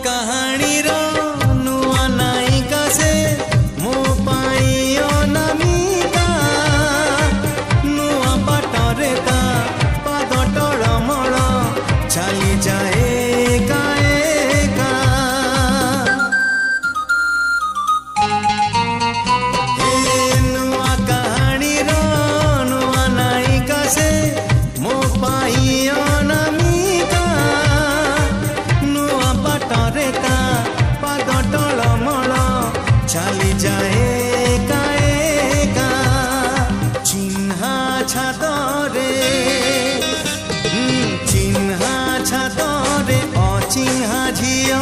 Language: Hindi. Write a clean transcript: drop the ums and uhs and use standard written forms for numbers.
कहानी रो नुआ नायिका से मो पाई अनामिका नुआ बाटरे ता पाद टळमळ चली जाए एका एका नुआ कहानी रो नुआ नायिका से मो पाई अनामिका नुआ बाटरे ता पाद टळमळ चली जाए एका एका चिन्हा छादरे चिन्हा छादरे अचिन्हा झियो